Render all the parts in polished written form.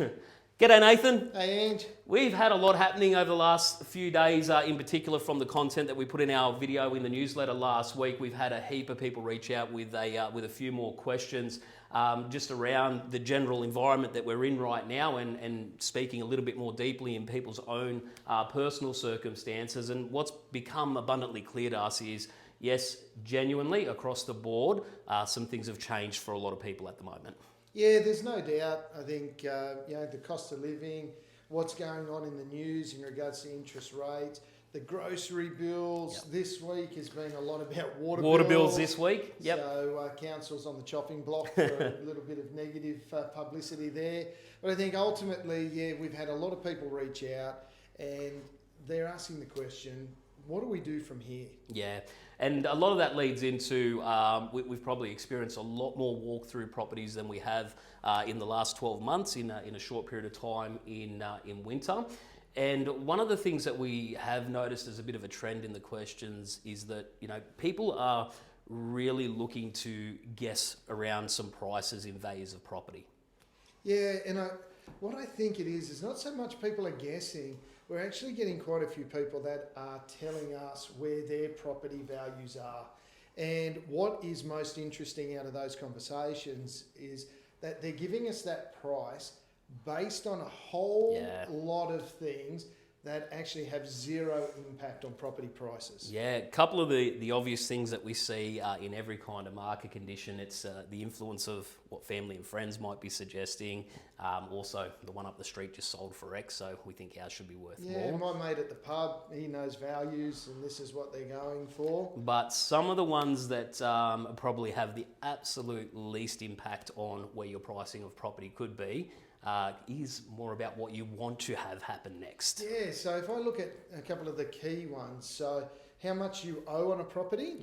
G'day Nathan. Hey Ange. We've had a lot happening over the last few days, in particular from the content that we put in our video in the newsletter last week. We've had a heap of people reach out with a few more questions just around the general environment that we're in right now and speaking a little bit more deeply in people's own personal circumstances. And what's become abundantly clear to us is, yes, genuinely across the board, some things have changed for a lot of people at the moment. Yeah, there's no doubt. I think the cost of living, what's going on in the news in regards to interest rates, the grocery bills. Yep. This week has been a lot about water bills this week. Yep. So council's on the chopping block for a little bit of negative publicity there. But I think ultimately, we've had a lot of people reach out and they're asking the question, what do we do from here? Yeah, and a lot of that leads into we've probably experienced a lot more walk-through properties than we have in the last 12 months in a short period of time in winter. And one of the things that we have noticed as a bit of a trend in the questions is that people are really looking to guess around some prices in values of property. Yeah, and what I think it is not so much people are guessing. We're actually getting quite a few people that are telling us where their property values are. And what is most interesting out of those conversations is that they're giving us that price based on a whole lot of things that actually have zero impact on property prices. Yeah, a couple of the obvious things that we see in every kind of market condition. It's the influence of what family and friends might be suggesting. Also, the one up the street just sold for X, so we think ours should be worth more. Yeah, my mate at the pub, he knows values and this is what they're going for. But some of the ones that probably have the absolute least impact on where your pricing of property could be is more about what you want to have happen next. Yeah, so if I look at a couple of the key ones, so how much you owe on a property,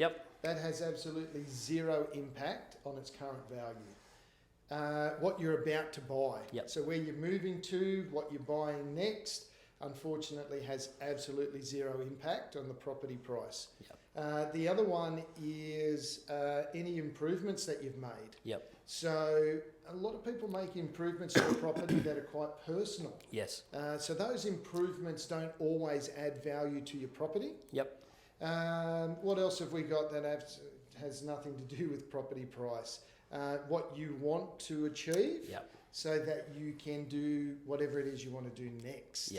that has absolutely zero impact on its current value. What you're about to buy, so where you're moving to, what you're buying next, unfortunately has absolutely zero impact on the property price. The other one is any improvements that you've made. So a lot of people make improvements to a property that are quite personal. Yes. So those improvements don't always add value to your property. What else have we got that has nothing to do with property price? What you want to achieve so that you can do whatever it is you want to do next.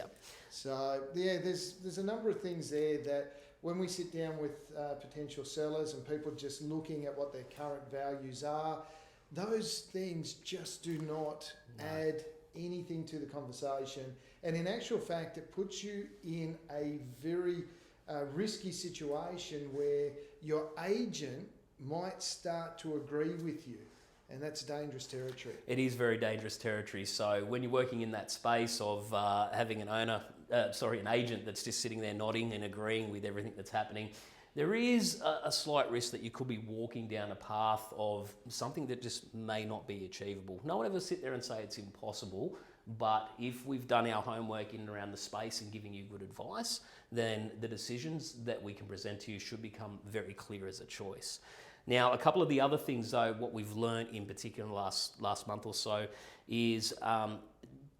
So there's a number of things there that when we sit down with potential sellers and people just looking at what their current values are, those things just do not add anything to the conversation. And in actual fact, it puts you in a very risky situation where your agent might start to agree with you. And that's dangerous territory. It is very dangerous territory. So when you're working in that space of having an agent that's just sitting there nodding and agreeing with everything that's happening, there is a slight risk that you could be walking down a path of something that just may not be achievable. No one ever sit there and say it's impossible, but if we've done our homework in and around the space and giving you good advice, then the decisions that we can present to you should become very clear as a choice. Now, a couple of the other things, though, what we've learned in particular in the last month or so is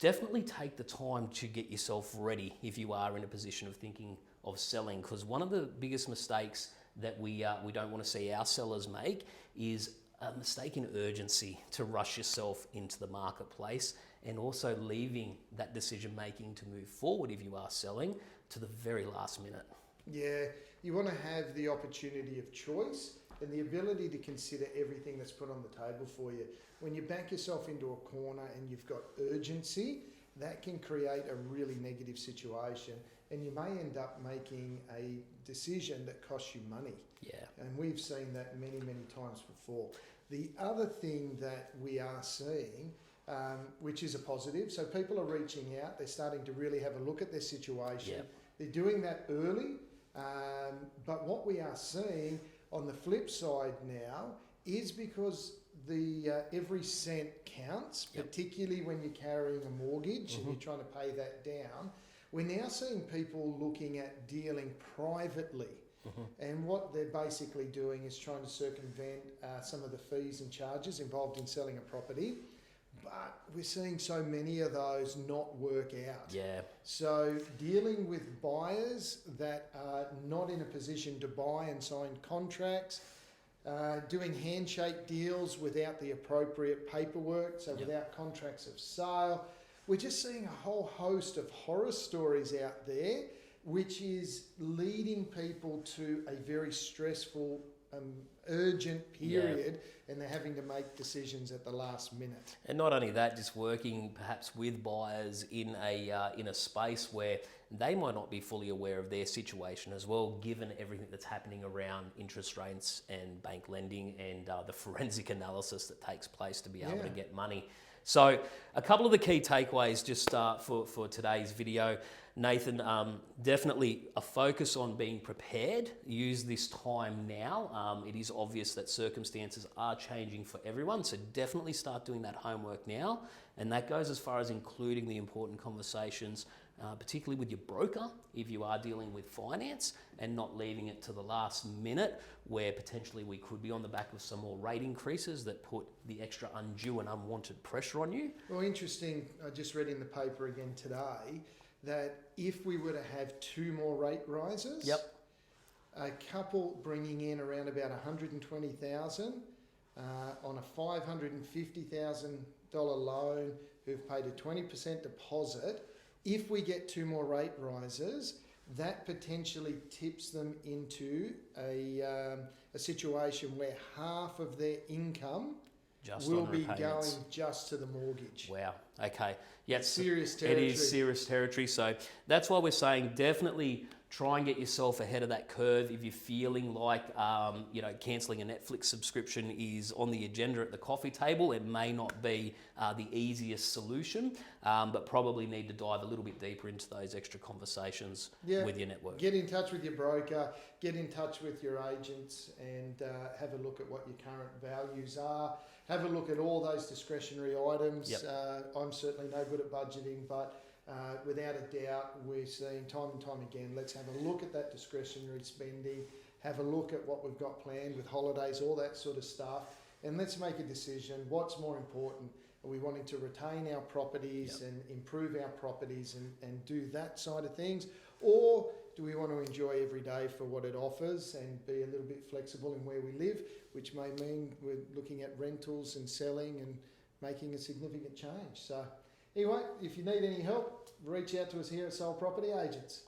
definitely take the time to get yourself ready if you are in a position of thinking of selling, because one of the biggest mistakes that we don't want to see our sellers make is a mistake in urgency to rush yourself into the marketplace and also leaving that decision making to move forward if you are selling to the very last minute. Yeah, you want to have the opportunity of choice and the ability to consider everything that's put on the table for you. When you back yourself into a corner and you've got urgency, that can create a really negative situation, and you may end up making a decision that costs you money. And we've seen that many, many times before. The other thing that we are seeing, which is a positive, so people are reaching out, they're starting to really have a look at their situation. They're doing that early, but what we are seeing on the flip side now is because every cent counts, particularly when you're carrying a mortgage and you're trying to pay that down. We're now seeing people looking at dealing privately. And what they're basically doing is trying to circumvent some of the fees and charges involved in selling a property. but we're seeing so many of those not work out. Yeah. So dealing with buyers that are not in a position to buy and sign contracts, doing handshake deals without the appropriate paperwork, so Yep. without contracts of sale. We're just seeing a whole host of horror stories out there, which is leading people to a very stressful, urgent period, and they're having to make decisions at the last minute. And not only that, just working perhaps with buyers in a space where they might not be fully aware of their situation as well, given everything that's happening around interest rates and bank lending and the forensic analysis that takes place to be able to get money. So a couple of the key takeaways just for today's video. Nathan, definitely a focus on being prepared. Use this time now. It is obvious that circumstances are changing for everyone, so definitely start doing that homework now. And that goes as far as including the important conversations, particularly with your broker if you are dealing with finance, and not leaving it to the last minute where potentially we could be on the back of some more rate increases that put the extra undue and unwanted pressure on you. Well, interesting, I just read in the paper again today that if we were to have 2 more rate rises, Yep. a couple bringing in around about 120,000 on a $550,000 loan who've paid a 20% deposit, if we get 2 more rate rises, that potentially tips them into a situation where half of their income Just will on be repayments. going just to the mortgage. Wow. Okay. Yeah, Serious territory. It is serious territory. So that's why we're saying definitely try and get yourself ahead of that curve. If you're feeling like cancelling a Netflix subscription is on the agenda at the coffee table, it may not be the easiest solution, but probably need to dive a little bit deeper into those extra conversations with your network. Get in touch with your broker, get in touch with your agents, and have a look at what your current values are. Have a look at all those discretionary items. Yep. I'm certainly no good at budgeting, but without a doubt, we're seeing time and time again, let's have a look at that discretionary spending, have a look at what we've got planned with holidays, all that sort of stuff, and let's make a decision. What's more important? Are we wanting to retain our properties and improve our properties and do that side of things? Or do we want to enjoy every day for what it offers and be a little bit flexible in where we live, which may mean we're looking at rentals and selling and making a significant change. So anyway, if you need any help, reach out to us here at Soul Property Agents.